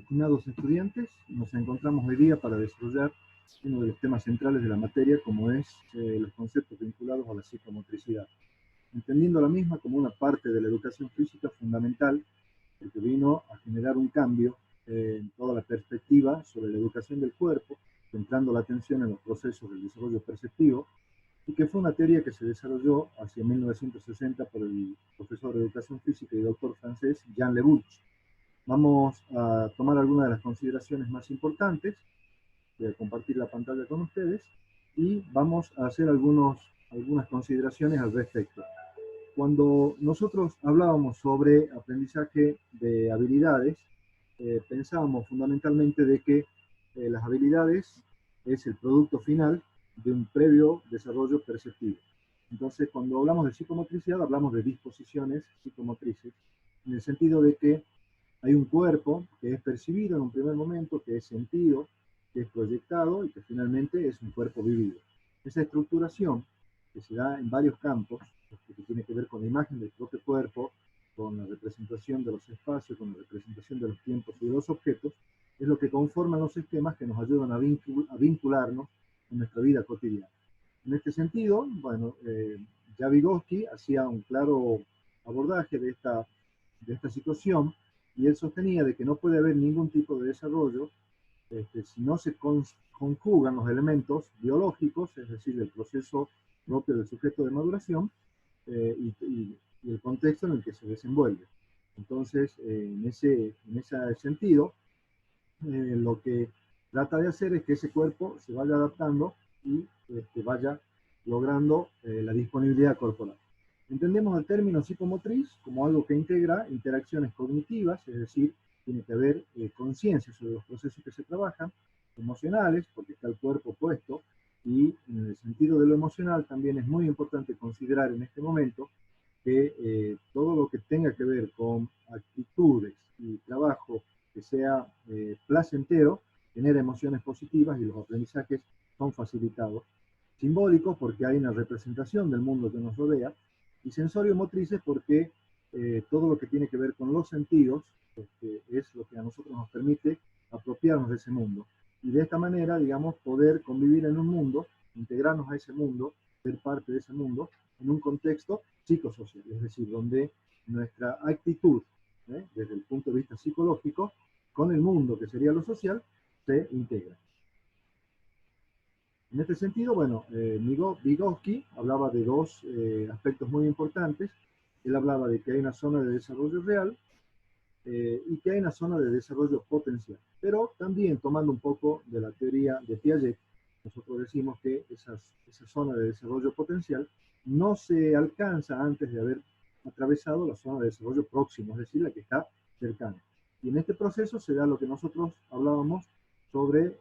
Estimados estudiantes, nos encontramos hoy día para desarrollar uno de los temas centrales de la materia, como es los conceptos vinculados a la psicomotricidad, entendiendo la misma como una parte de la educación física fundamental, porque vino a generar un cambio en toda la perspectiva sobre la educación del cuerpo, centrando la atención en los procesos del desarrollo perceptivo, y que fue una teoría que se desarrolló hacia 1960 por el profesor de educación física y doctor francés Jean Lebouch. Vamos a tomar algunas de las consideraciones más importantes, voy a compartir la pantalla con ustedes y vamos a hacer algunas consideraciones al respecto. Cuando nosotros hablábamos sobre aprendizaje de habilidades, pensábamos fundamentalmente de que las habilidades es el producto final de un previo desarrollo perceptivo. Entonces, cuando hablamos de psicomotricidad, hablamos de disposiciones psicomotrices, en el sentido de que hay un cuerpo que es percibido en un primer momento, que es sentido, que es proyectado y que finalmente es un cuerpo vivido. Esa estructuración que se da en varios campos, que tiene que ver con la imagen del propio cuerpo, con la representación de los espacios, con la representación de los tiempos y de los objetos, es lo que conforman los esquemas que nos ayudan a vincularnos en nuestra vida cotidiana. En este sentido, bueno, ya Vygotsky hacía un claro abordaje de esta situación, y él sostenía de que no puede haber ningún tipo de desarrollo si no se conjugan los elementos biológicos, es decir, el proceso propio del sujeto de maduración y el contexto en el que se desenvuelve. Entonces, en ese sentido, lo que trata de hacer es que ese cuerpo se vaya adaptando y vaya logrando la disponibilidad corporal. Entendemos el término psicomotriz como algo que integra interacciones cognitivas, es decir, tiene que haber conciencia sobre los procesos que se trabajan, emocionales, porque está el cuerpo puesto, y en el sentido de lo emocional también es muy importante considerar en este momento que todo lo que tenga que ver con actitudes y trabajo que sea placentero, genera emociones positivas y los aprendizajes son facilitados. Simbólicos porque hay una representación del mundo que nos rodea, y sensorio-motrices porque todo lo que tiene que ver con los sentidos es lo que a nosotros nos permite apropiarnos de ese mundo. Y de esta manera, digamos, poder convivir en un mundo, integrarnos a ese mundo, ser parte de ese mundo, en un contexto psicosocial, es decir, donde nuestra actitud, desde el punto de vista psicológico, con el mundo, que sería lo social, se integra. En este sentido, bueno, Vygotsky hablaba de dos aspectos muy importantes. Él hablaba de que hay una zona de desarrollo real y que hay una zona de desarrollo potencial. Pero también tomando un poco de la teoría de Piaget, nosotros decimos que esa zona de desarrollo potencial no se alcanza antes de haber atravesado la zona de desarrollo próximo, es decir, la que está cercana. Y en este proceso se da lo que nosotros hablábamos sobre,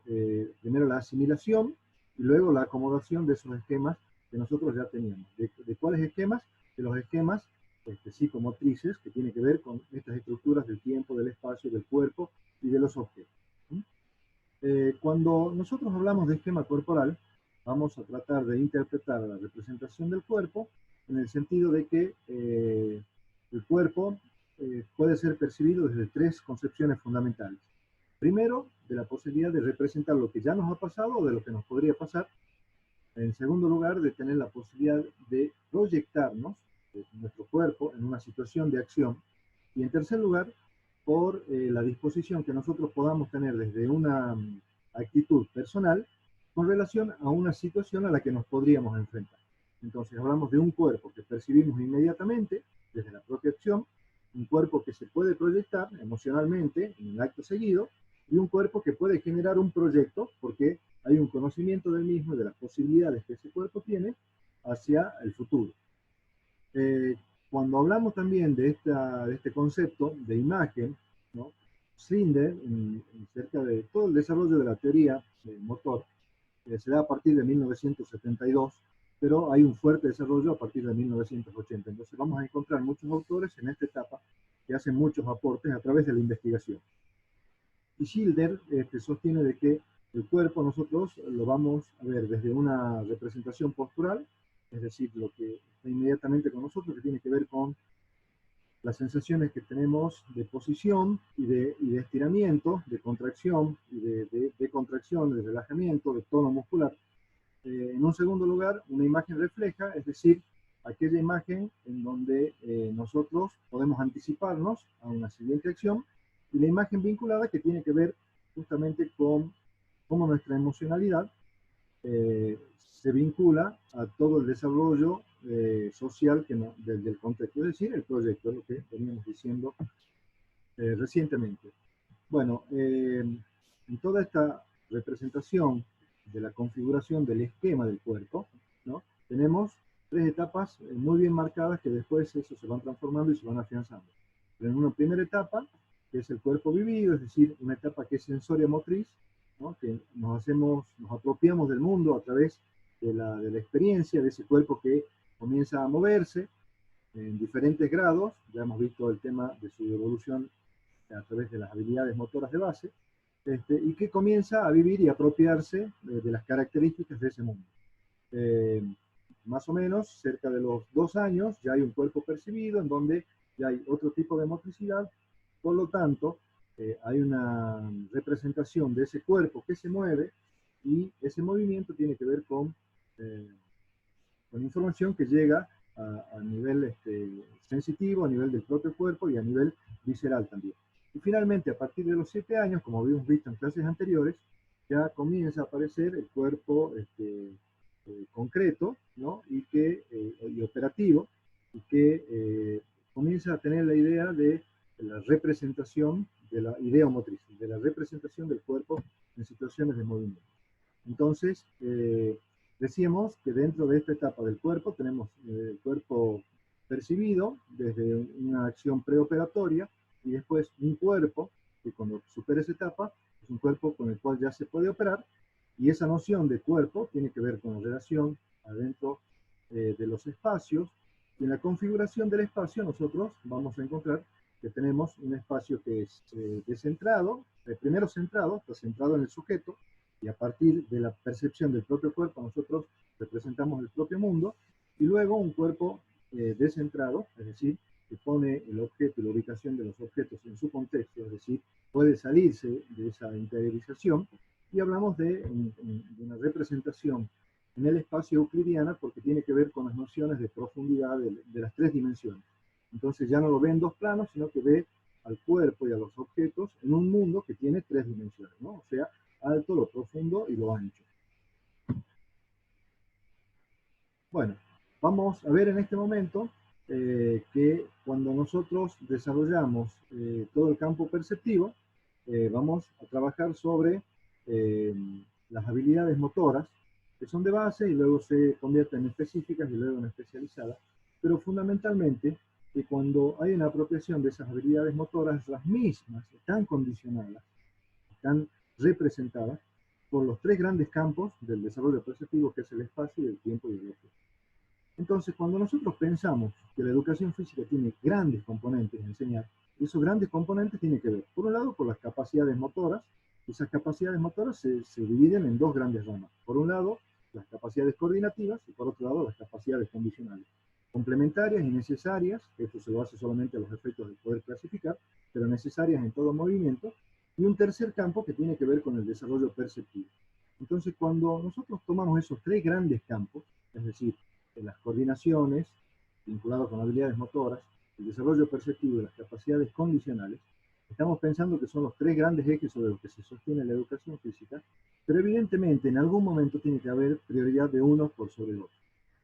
primero la asimilación y luego la acomodación de esos esquemas que nosotros ya teníamos. ¿De cuáles esquemas? De los esquemas psicomotrices, que tiene que ver con estas estructuras del tiempo, del espacio, del cuerpo y de los objetos. Cuando nosotros hablamos de esquema corporal, vamos a tratar de interpretar la representación del cuerpo en el sentido de que el cuerpo puede ser percibido desde tres concepciones fundamentales. Primero, de la posibilidad de representar lo que ya nos ha pasado o de lo que nos podría pasar. En segundo lugar, de tener la posibilidad de proyectarnos nuestro cuerpo en una situación de acción. Y en tercer lugar, por la disposición que nosotros podamos tener desde una actitud personal con relación a una situación a la que nos podríamos enfrentar. Entonces hablamos de un cuerpo que percibimos inmediatamente desde la propia acción, un cuerpo que se puede proyectar emocionalmente en el acto seguido, y un cuerpo que puede generar un proyecto porque hay un conocimiento del mismo y de las posibilidades que ese cuerpo tiene hacia el futuro. Cuando hablamos también de este concepto de imagen, ¿no? Schlinger, cerca de todo el desarrollo de la teoría del motor, se da a partir de 1972, pero hay un fuerte desarrollo a partir de 1980. Entonces vamos a encontrar muchos autores en esta etapa que hacen muchos aportes a través de la investigación. Y Schilder sostiene de que el cuerpo nosotros lo vamos a ver desde una representación postural, es decir, lo que está inmediatamente con nosotros, que tiene que ver con las sensaciones que tenemos de posición y de estiramiento, movimientos de contracción y de contracción, de relajamiento, de tono muscular. En un segundo lugar, una imagen refleja, es decir, aquella imagen en donde nosotros podemos anticiparnos a una siguiente acción, y la imagen vinculada que tiene que ver justamente con cómo nuestra emocionalidad se vincula a todo el desarrollo social del contexto, es decir, el proyecto, lo que veníamos diciendo recientemente. Bueno, en toda esta representación de la configuración del esquema del cuerpo, ¿no? Tenemos tres etapas muy bien marcadas que después eso se van transformando y se van afianzando. Pero en una primera etapa, que es el cuerpo vivido, es decir, una etapa que es sensoria motriz, ¿no? Que nos apropiamos del mundo a través de la experiencia de ese cuerpo que comienza a moverse en diferentes grados. Ya hemos visto el tema de su evolución a través de las habilidades motoras de base, y que comienza a vivir y apropiarse de las características de ese mundo. Más o menos cerca de los 2 años ya hay un cuerpo percibido en donde ya hay otro tipo de motricidad, por lo tanto hay una representación de ese cuerpo que se mueve, y ese movimiento tiene que ver con información que llega a nivel sensitivo, a nivel del propio cuerpo y a nivel visceral también. Y finalmente, a partir de los 7 años, como habíamos visto en clases anteriores, ya comienza a aparecer el cuerpo concreto, ¿no? y operativo, y que comienza a tener la idea de la representación de la idea motriz, de la representación del cuerpo en situaciones de movimiento. Entonces, decíamos que dentro de esta etapa del cuerpo tenemos el cuerpo percibido desde una acción preoperatoria, y después un cuerpo que cuando supera esa etapa es un cuerpo con el cual ya se puede operar, y esa noción de cuerpo tiene que ver con la relación adentro de los espacios, y en la configuración del espacio nosotros vamos a encontrar que tenemos un espacio que es descentrado, primero centrado, está centrado en el sujeto, y a partir de la percepción del propio cuerpo nosotros representamos el propio mundo, y luego un cuerpo descentrado, es decir, que pone el objeto y la ubicación de los objetos en su contexto, es decir, puede salirse de esa interiorización, y hablamos de una representación en el espacio euclidiana, porque tiene que ver con las nociones de profundidad de las 3 dimensiones. Entonces ya no lo ve en 2 planos, sino que ve al cuerpo y a los objetos en un mundo que tiene 3 dimensiones, ¿no? O sea, alto, lo profundo y lo ancho. Bueno, vamos a ver en este momento que cuando nosotros desarrollamos todo el campo perceptivo, vamos a trabajar sobre las habilidades motoras, que son de base y luego se convierten en específicas y luego en especializadas, pero fundamentalmente que cuando hay una apropiación de esas habilidades motoras, las mismas están condicionadas, están representadas por los 3 grandes campos del desarrollo perceptivo, que es el espacio, el tiempo y el objeto. Entonces, cuando nosotros pensamos que la educación física tiene grandes componentes de enseñar, esos grandes componentes tienen que ver, por un lado, por las capacidades motoras. Esas capacidades motoras se dividen en 2 grandes ramas. Por un lado, las capacidades coordinativas, y por otro lado, las capacidades condicionales. Complementarias y necesarias, esto se lo hace solamente a los efectos de poder clasificar, pero necesarias en todo movimiento. Y un tercer campo que tiene que ver con el desarrollo perceptivo. Entonces, cuando nosotros tomamos esos 3 grandes campos, es decir, las coordinaciones vinculadas con habilidades motoras, el desarrollo perceptivo y las capacidades condicionales, estamos pensando que son los 3 grandes ejes sobre los que se sostiene la educación física, pero evidentemente en algún momento tiene que haber prioridad de uno por sobre el otro.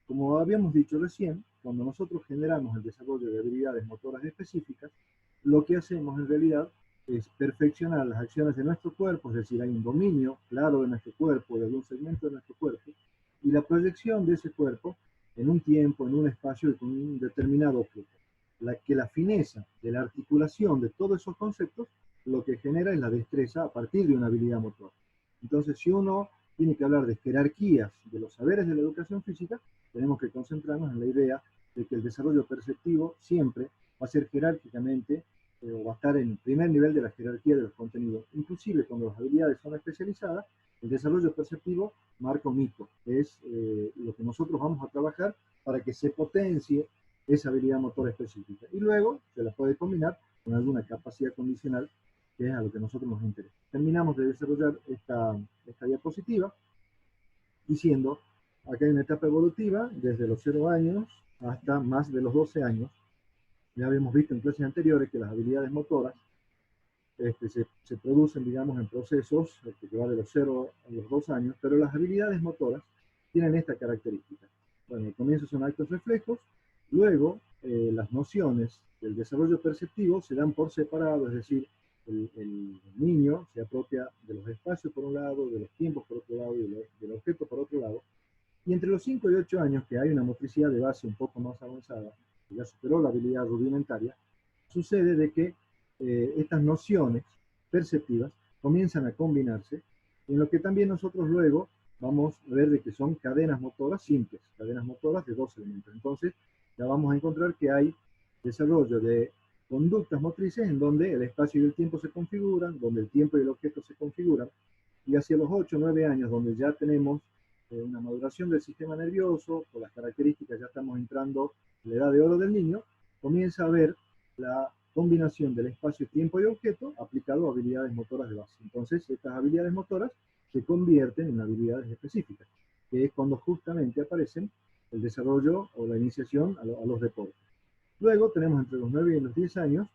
Como habíamos dicho recién, cuando nosotros generamos el desarrollo de habilidades motoras específicas, lo que hacemos en realidad es perfeccionar las acciones de nuestro cuerpo, es decir, hay un dominio claro de nuestro cuerpo, de algún segmento de nuestro cuerpo, y la proyección de ese cuerpo en un tiempo, en un espacio y con un determinado objeto. La fineza de la articulación de todos esos conceptos lo que genera es la destreza a partir de una habilidad motora. Entonces, si uno tiene que hablar de jerarquías de los saberes de la educación física, tenemos que concentrarnos en la idea de que el desarrollo perceptivo siempre va a ser jerárquicamente o va a estar en el primer nivel de la jerarquía de los contenidos. Inclusive cuando las habilidades son especializadas, el desarrollo perceptivo marca un hito. Es lo que nosotros vamos a trabajar para que se potencie esa habilidad motora específica. Y luego se la puede combinar con alguna capacidad condicional que es a lo que a nosotros nos interesa. Terminamos de desarrollar esta diapositiva diciendo, acá hay una etapa evolutiva desde los 0 años hasta más de los 12 años. Ya habíamos visto en clases anteriores que las habilidades motoras se producen, digamos, en procesos que va de los 0 a los 2 años, pero las habilidades motoras tienen esta característica. Bueno, al comienzo son actos reflejos, luego las nociones del desarrollo perceptivo se dan por separado, es decir, el niño se apropia de los espacios por un lado, de los tiempos por otro lado y del objeto por otro lado, y entre los 5 y 8 años, que hay una motricidad de base un poco más avanzada, que ya superó la habilidad rudimentaria, sucede de que estas nociones perceptivas comienzan a combinarse, en lo que también nosotros luego vamos a ver de que son cadenas motoras simples, cadenas motoras de 2 elementos. Entonces, ya vamos a encontrar que hay desarrollo de conductas motrices en donde el espacio y el tiempo se configuran, donde el tiempo y el objeto se configuran, y hacia los 8 o 9 años, donde ya tenemos una maduración del sistema nervioso, por las características ya estamos entrando en la edad de oro del niño, comienza a haber la combinación del espacio, tiempo y objeto aplicado a habilidades motoras de base. Entonces, estas habilidades motoras se convierten en habilidades específicas, que es cuando justamente aparecen el desarrollo o la iniciación a los deportes. Luego tenemos entre los 9 y los 10 años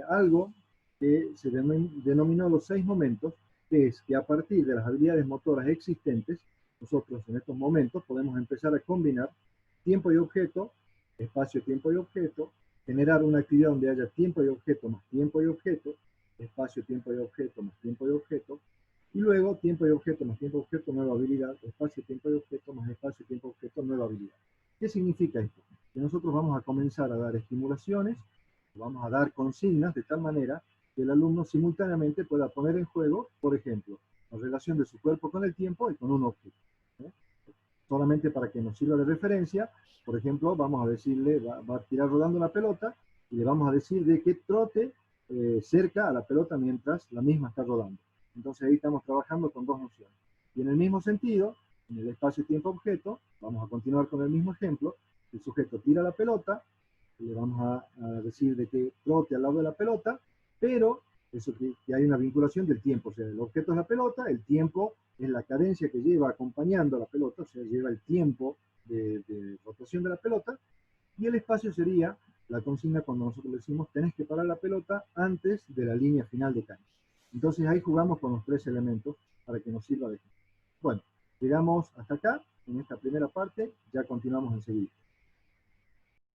algo que se denominó los 6 momentos, que es que a partir de las habilidades motoras existentes, nosotros en estos momentos podemos empezar a combinar tiempo y objeto, espacio, tiempo y objeto, generar una actividad donde haya tiempo y objeto más tiempo y objeto, espacio, tiempo y objeto más tiempo y objeto, y luego tiempo y objeto más tiempo y objeto, nueva habilidad, espacio, tiempo y objeto más espacio, tiempo y objeto, nueva habilidad. ¿Qué significa esto? Que nosotros vamos a comenzar a dar estimulaciones, vamos a dar consignas de tal manera que el alumno simultáneamente pueda poner en juego, por ejemplo, la relación de su cuerpo con el tiempo y con un objeto. Solamente para que nos sirva de referencia, por ejemplo, vamos a decirle, va a tirar rodando la pelota y le vamos a decir de que trote cerca a la pelota mientras la misma está rodando. Entonces ahí estamos trabajando con 2 nociones. Y en el mismo sentido, en el espacio, tiempo, objeto, vamos a continuar con el mismo ejemplo. El sujeto tira la pelota, le vamos a decir de que trote al lado de la pelota, pero eso que hay una vinculación del tiempo, o sea, el objeto es la pelota, el tiempo es la cadencia que lleva acompañando a la pelota, o sea, lleva el tiempo de rotación de la pelota, y el espacio sería la consigna cuando nosotros le decimos tenés que parar la pelota antes de la línea final de cancha. Entonces ahí jugamos con los 3 elementos para que nos sirva de ejemplo. Bueno, llegamos hasta acá, en esta primera parte, ya continuamos enseguida.